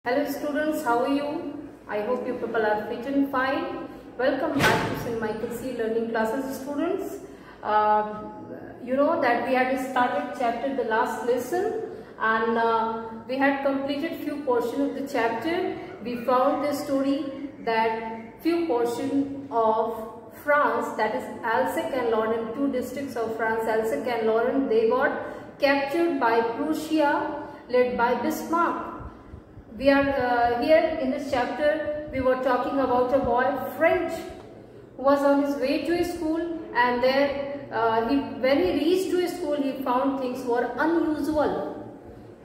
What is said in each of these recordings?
Hello students, how are you? I hope you people are fit and fine. Welcome back to St. Michael's Learning Classes students. You know that we had started chapter the last lesson and we had completed few portion of the chapter. We found the story that few portion of France, that is Alsace and Lorraine, two districts of France, Alsace and Lorraine, they got captured by Prussia led by Bismarck. We are here in this chapter, we were talking about a boy, French, who was on his way to school, and there when he reached to school, he found things were unusual.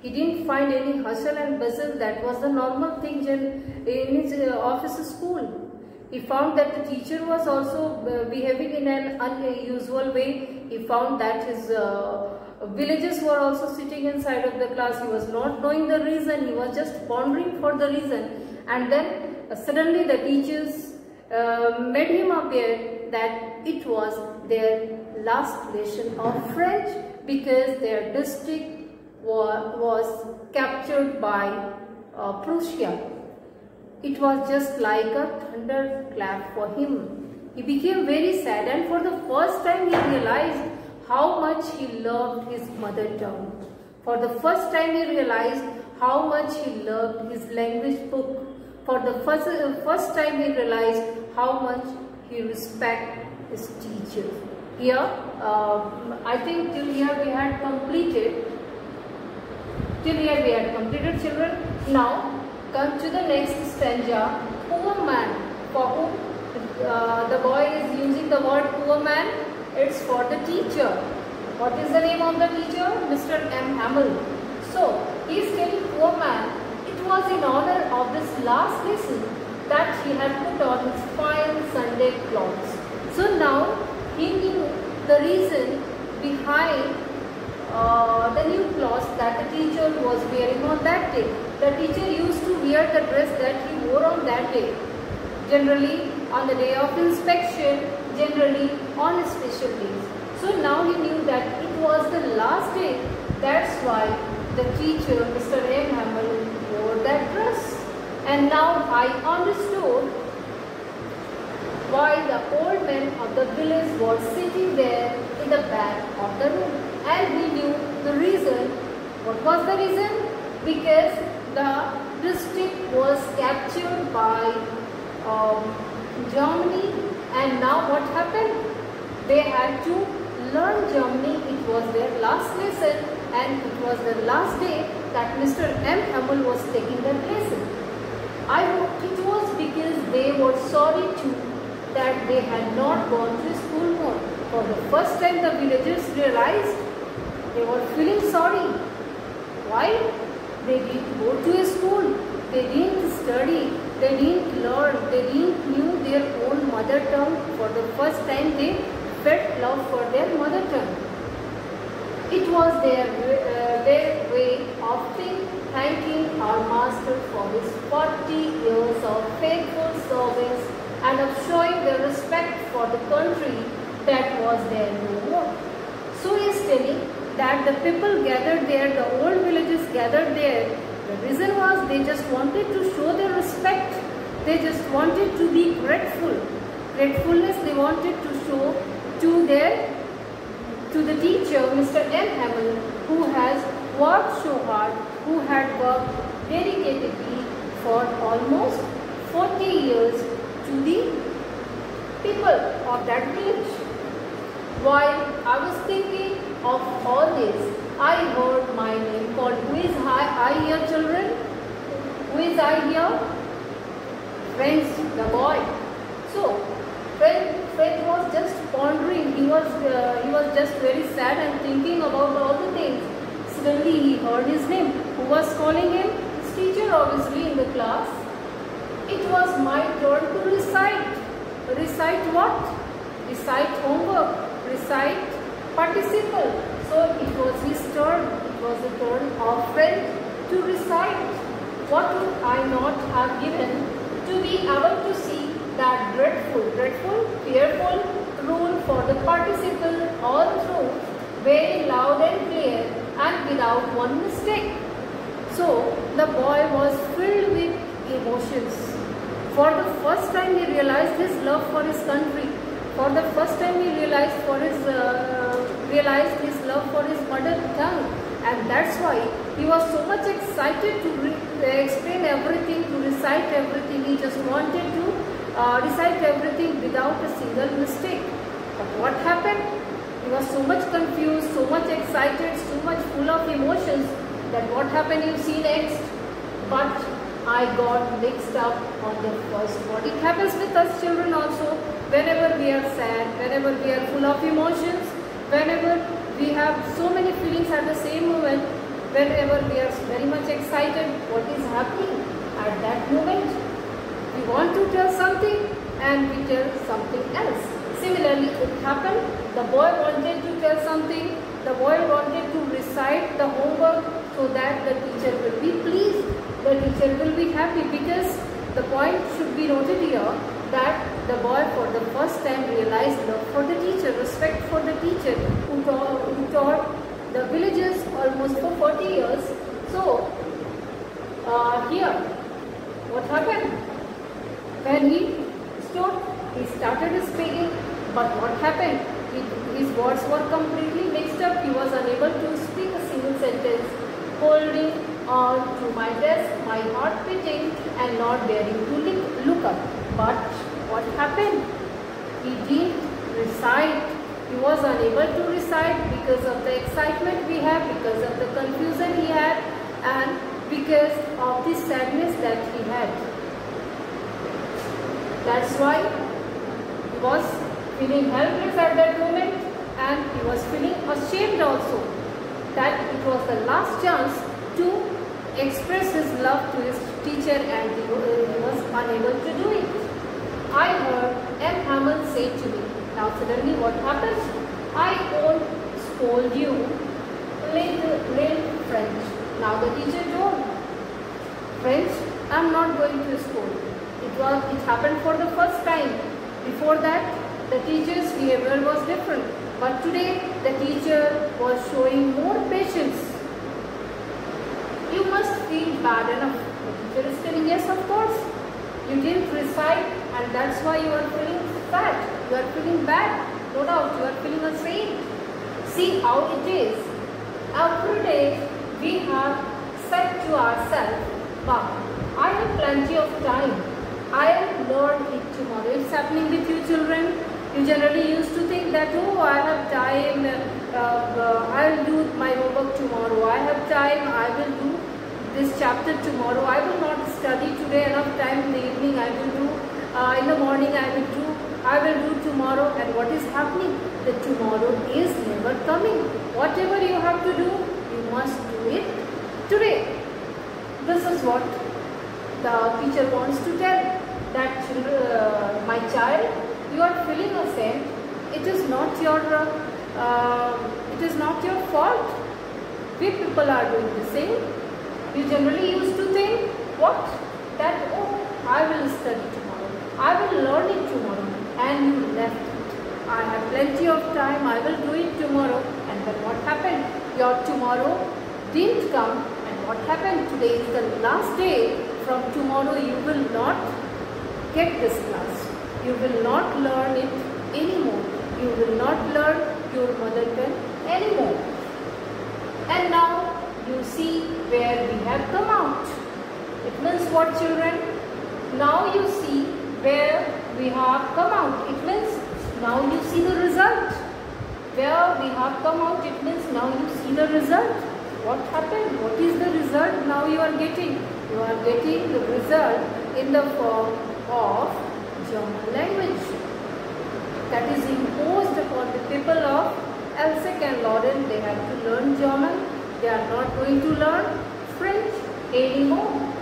He didn't find any hustle and bustle that was the normal thing in his office school. He found that the teacher was also behaving in an unusual way. He found that his villagers were also sitting inside of the class. He was not knowing the reason. He was just pondering for the reason. And then suddenly the teachers made him aware that it was their last lesson of French because their district was captured by Prussia. It was just like a thunderclap for him. He became very sad, and for the first time he realized how much he loved his mother tongue. For the first time he realized how much he loved his language book. For the first time he realized how much he respected his teacher. Here, I think till here we had completed. Children. Now come to the next stanza. Poor man, for whom the boy is using the word poor man. It's for the teacher. What is the name of the teacher? Mr. M. Hamill. So, he is telling poor man, it was in honor of this last lesson that he had put on his fine Sunday clothes. So now, he knew the reason behind the new clothes that the teacher was wearing on that day. The teacher used to wear the dress that he wore on that day. Generally, on the day of inspection, generally on special days. So now he knew that it was the last day. That's why the teacher, Mr. M. Hamill, wore that dress. And now I understood why the old men of the village were sitting there in the back of the room. And we knew the reason. What was the reason? Because the district was captured by Germany, and now what happened? They had to learn Germany. It was their last lesson, and it was the last day that Mr. M. Hamill was taking that lesson. I hope it was because they were sorry too that they had not gone to school more. For the first time the villagers realized they were feeling sorry. Why? They didn't go to school. They didn't study. They didn't learn. They didn't knew their own mother tongue. For the first time they felt love for their mother tongue. It was their way of thanking our master for his 40 years of faithful service and of showing their respect for the country that was there no more. So he is telling that the people gathered there, the old villagers gathered there. The reason was they just wanted to show their respect. They just wanted to be grateful. Gratefulness they wanted to show to the teacher, Mr. M. Hamill, who has worked so hard, who had worked dedicatedly for almost 40 years to the people of that village. While I was thinking of all this, I heard my name called. Who is I here, children? Who is I here? Friends, the boy. So, Fred was just pondering. He was just very sad and thinking about all the things. Suddenly, he heard his name. Who was calling him? His teacher, obviously, in the class. It was my turn to recite. Recite what? Recite homework. Recite participle. So it was his turn. It was the turn of Fred to recite. What would I not have given to be able to see that dreadful, fearful rule for the participle all through, very loud and clear and without one mistake. So the boy was filled with time he realized his love for his country. For the first time he realized his love for his mother tongue, and that's why he was so much excited to explain everything, to recite everything. He just wanted to recite everything without a single mistake. But what happened? He was so much confused, so much excited, so much full of emotions that what happened you see next. But I got mixed up on the first word. It happens with us children also. Whenever we are sad, whenever we are full of emotions, whenever we have so many feelings at the same moment, whenever we are very much excited, what is happening at that moment? We want to tell something and we tell something else. Similarly, it happened. The boy wanted to tell something. The boy wanted to recite the homework so that the teacher will be pleased. The teacher will be happy, because the point should be noted here that the boy for the first time realized love for the teacher, respect for the teacher who taught the villagers almost for 40 years. So, here, what happened? When he stood, he started speaking, but what happened? His words were completely mixed up. He was unable to speak a single sentence. Holding on to my desk, my heart beating and not daring to look up. But what happened? He didn't recite. He was unable to recite because of the excitement we have, because of the confusion he had, and because of the sadness that he had. That's why he was feeling helpless at that moment, and he was feeling ashamed also that it was the last chance to express his love to his teacher, and he was unable to do it. I heard M. Hamel say to me, now suddenly what happens? I won't scold you, learn French. Now the teacher told, French, I am not going to scold. It happened for the first time. Before that, the teacher's behavior was different. But today, the teacher was showing more patience. You must feel bad enough. The teacher is telling, yes, of course. You didn't recite, and that's why you are feeling sad. You are feeling bad. No doubt, you are feeling ashamed. See how it is. Every day, we have said to ourselves, wow, I have plenty of time. I'll learn it tomorrow. It's happening with you children. You generally used to think that, oh, I have time, I'll do my homework tomorrow. I have time, I will do this chapter tomorrow. I will not study today, enough time in the evening I will do. In the morning I will do tomorrow. And what is happening? The tomorrow is never coming. Whatever you have to do, you must do it today. This is what the teacher wants to tell, that my child, you are feeling ashamed. It is not your fault. We people are doing the same. You generally used to think what? That, oh, I will study tomorrow. I will learn it tomorrow. And you left it. I have plenty of time. I will do it tomorrow. And then what happened? Your tomorrow didn't come. And what happened? Today is the last day. From tomorrow you will not get this class. You will not learn it anymore. You will not learn your mother tongue anymore. And now you see where we have come out. It means what, children? Now you see where we have come out. It means now you see the result. Where we have come out, it means now you see the result. What happened? What is the result now you are getting? You are getting the result in the form of German language that is imposed upon the people of Alsace and Lorraine. They have to learn German. They are not going to learn French anymore.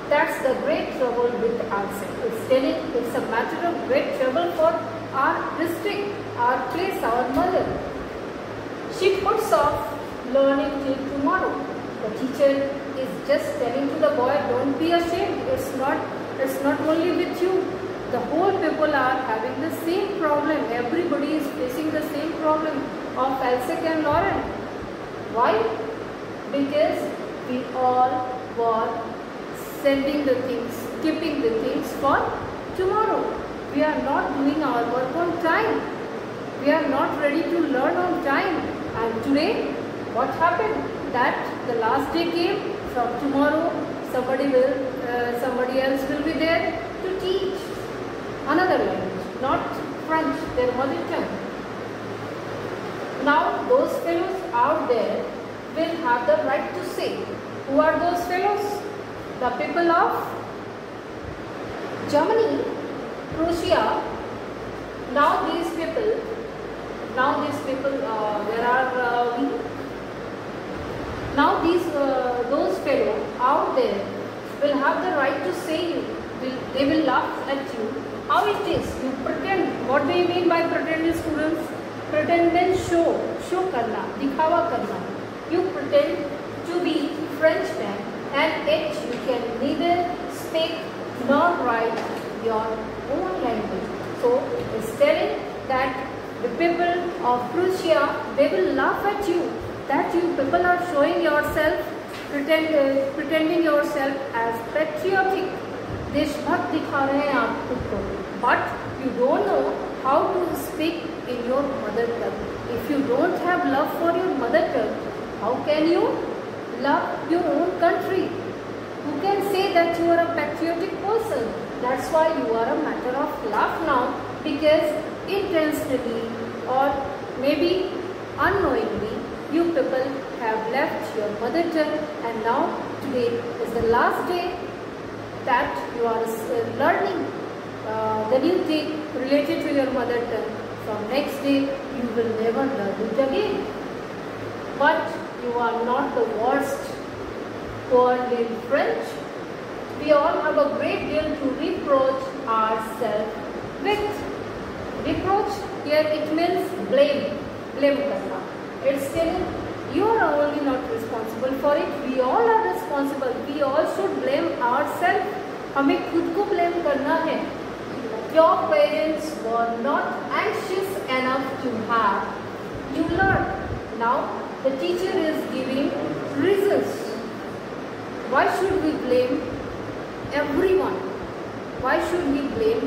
That's the great trouble with Alsace. It's a matter of great trouble for our district, our place, our mother. She puts off learning till tomorrow. The teacher is just telling to the boy, don't be ashamed. It's not only with you. The whole people are having the same problem. Everybody is facing the same problem of Alsace and Lorraine. Why? Because we all were sending the things keeping the things for tomorrow. We are not doing our work on time. We are not ready to learn on time. And today, what happened? That the last day came. From tomorrow, somebody else will be there to teach another language, not French, their mother tongue. Now, those fellows out there will have the right to say. Who are those fellows? The people of Germany, Prussia. Now these people, where are we? Now those fellows out there will have the right to say you. They will laugh at you. How it is? You pretend. What do you mean by pretend, students? Pretend means show karna, दिखावा करना. You pretend to be Frenchman and yet you can neither speak nor write your own language. So it's telling that the people of Prussia, they will laugh at you, that you people are showing yourself, pretending yourself as patriotic. देशभक्त दिखा रहे हैं आप खुद को, but you don't know how to speak in your mother tongue. If you don't have love for your mother tongue, how can you love your own country? Who can say that you are a patriotic person? That's why you are a matter of laugh now, because intentionally or maybe unknowingly you people have left your mother tongue, and now today is the last day that you are learning the new thing related to your mother tongue. From next day you will never learn it again. But you are not the worst who are in French. We all have a great deal to reproach ourselves with. Reproach here it means blame karna. It's telling you are only not responsible for it. We all are responsible. We all should blame ourselves. हमें खुद को blame करना है. Your parents were not anxious enough to have you learn. Now the teacher is giving reasons. Why should we blame everyone? Why should we blame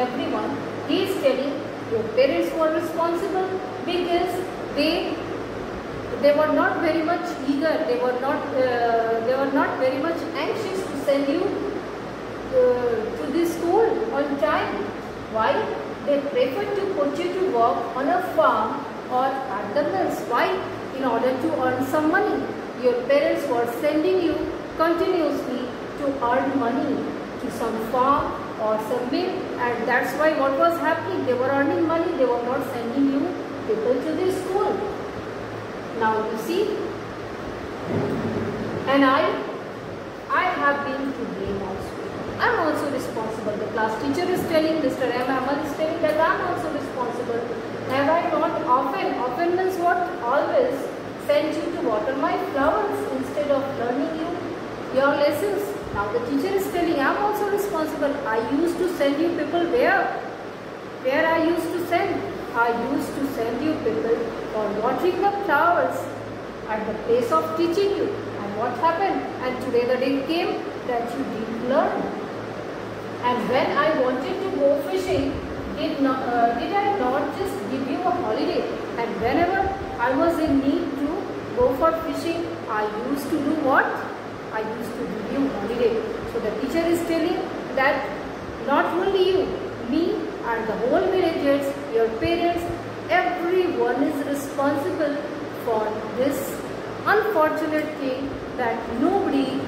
everyone? He is telling your parents were responsible because they were not very much eager. They were not very much anxious to send you to this school on time. Why? They prefer to put you to work on a farm or at the mills. Why? In order to earn some money. Your parents were sending you continuously to earn money to some farm or some mill, and that's why what was happening? They were earning money. They were not sending you people to this school. Now you see, and I have been to blame also. I am also responsible. The class teacher is telling, Mr. M. Ahmad is telling that I am also responsible. Have I not often means what? Always sent you to water my flowers instead of learning your lessons. Now the teacher is telling, I am also responsible. I used to send you people where I used to send. I used to send you people for watering the flowers at the place of teaching you. And what happened? And today the day came that you didn't learn. And when I wanted to go fishing, did I not just give you a holiday? And whenever I was in need to go for fishing, I used to do what? I used to give you holiday. So the teacher is telling that not only you, me and the whole villagers, your parents, everyone is responsible for this unfortunate thing that nobody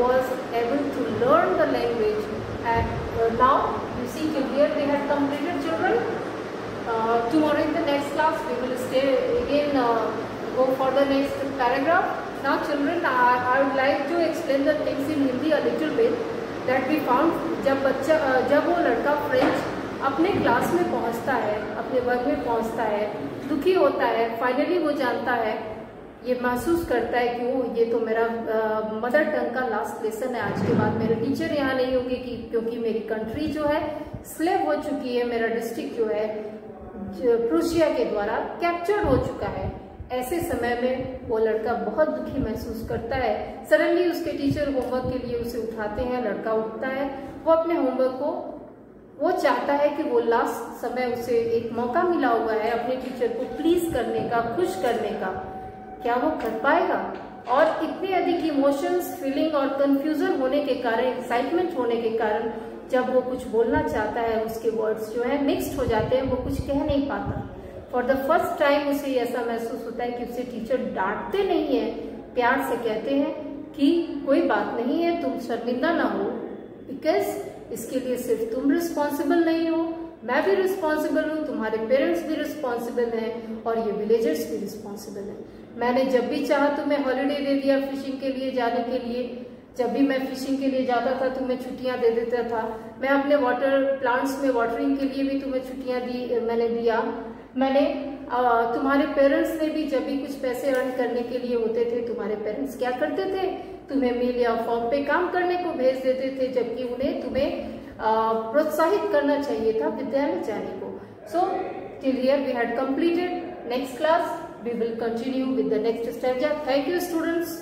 was able to learn the language. And now you see here they have completed, children. Tomorrow in the next class we will stay again, go for the next paragraph. Now children, I would like to explain the things in Hindi a little bit that we found. जब वो लड़का French अपने class में पहुंचता है, अपने वर्ग में पहुंचता है, दुखी होता है, फाइनली वो जानता है, ये महसूस करता है कि वो ये तो मेरा मदर टंग का लास्ट लेसन है, आज के बाद मेरे टीचर यहाँ नहीं होंगे क्योंकि मेरी कंट्री जो है स्लेव हो चुकी है, मेरा डिस्ट्रिक्ट जो है प्रूशिया के द्वारा कैप्चर्ड हो चुका है, ऐसे समय में वो लड़का बहुत दुखी महसूस करता है। सडनली उसके टीचर होमवर्क के लिए उसे उठाते हैं, लड़का उठता है, वो अपने होमवर्क को वो चाहता है कि वो लास्ट समय उसे एक मौका मिला हुआ है अपने टीचर को प्लीज करने का, खुश करने का, क्या वो कर पाएगा? और इतने अधिक इमोशंस, फीलिंग और कंफ्यूजन होने के कारण, एक्साइटमेंट होने के कारण जब वो कुछ बोलना चाहता है उसके वर्ड्स जो है मिक्स्ड हो जाते हैं, वो कुछ कह नहीं पाता। फॉर द फर्स्ट टाइम उसे ऐसा महसूस होता है कि उसे टीचर डांटते नहीं है, प्यार से कहते हैं कि कोई बात नहीं है, तुम शर्मिंदा ना हो, बिकॉज इसके लिए सिर्फ तुम रिस्पॉन्सिबल नहीं हो, मैं भी रिस्पॉन्सिबल हूँ, तुम्हारे पेरेंट्स भी रिस्पॉन्सिबल हैं और ये विलेजर्स भी रिस्पॉन्सिबल हैं। मैंने जब भी चाहा तुम्हें हॉलीडे दे दिया फिशिंग के लिए जाने के लिए, जब भी मैं फिशिंग के लिए जाता था तुम्हें छुट्टियां दे देता था, मैं अपने वाटर प्लांट्स में वाटरिंग के लिए भी तुम्हें छुट्टियां मैंने दिया। मैंने तुम्हारे पेरेंट्स ने भी जब भी कुछ पैसे अर्न करने के लिए होते थे, तुम्हारे पेरेंट्स क्या करते थे, तुम्हें मिल या फॉर्म पे काम करने को भेज देते थे, जबकि उन्हें तुम्हें प्रोत्साहित करना चाहिए था विद्यालय जाने को। So till here we had completed. Next class we will continue with the next stanza. Thank you students.